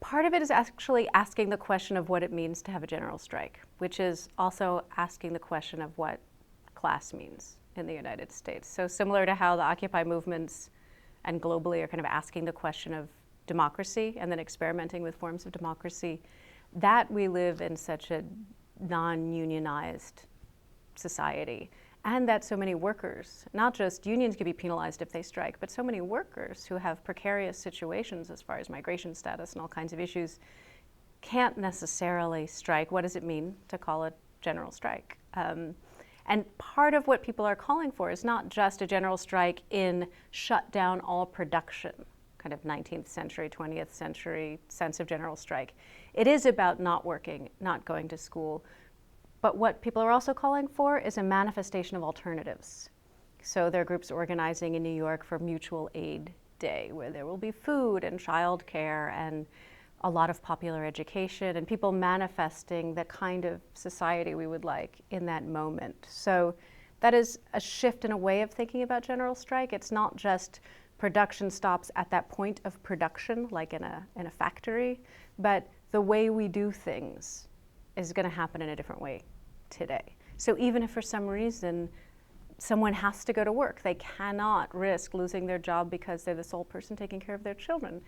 Part of it is actually asking the question of what it means to have a general strike, which is also asking the question of what class means in the United States. So similar to how the Occupy movements and globally are kind of asking the question of democracy and then experimenting with forms of democracy, that we live in such a non-unionized society, and that so many workers, not just unions can be penalized if they strike, but so many workers who have precarious situations as far as migration status and all kinds of issues can't necessarily strike. What does it mean to call a general strike? And part of what people are calling for is not just a general strike in shut down all production, kind of 19th century, 20th century sense of general strike. It is about not working, not going to school. But what people are also calling for is a manifestation of alternatives. So there are groups organizing in New York for Mutual Aid Day, where there will be food and childcare and a lot of popular education and people manifesting the kind of society we would like in that moment. So that is a shift in a way of thinking about general strike. It's not just production stops at that point of production, like in a factory, but the way we do things is going to happen in a different way today. So even if for some reason someone has to go to work, they cannot risk losing their job because they're the sole person taking care of their children.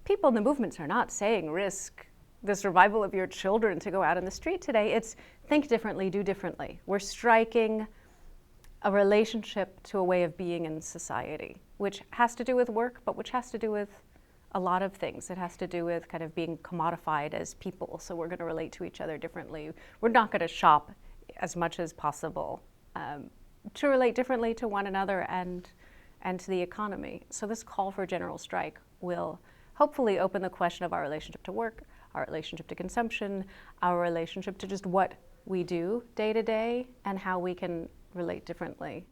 People in the movements are not saying risk the survival of your children to go out in the street today. It's think differently, do differently. We're striking a relationship to a way of being in society, which has to do with work, but which has to do with a lot of things. It has to do with kind of being commodified as people, so we're going to relate to each other differently. We're not going to shop as much as possible to relate differently to one another and to the economy. So this call for general strike will hopefully open the question of our relationship to work, our relationship to consumption, our relationship to just what we do day to day, and how we can relate differently.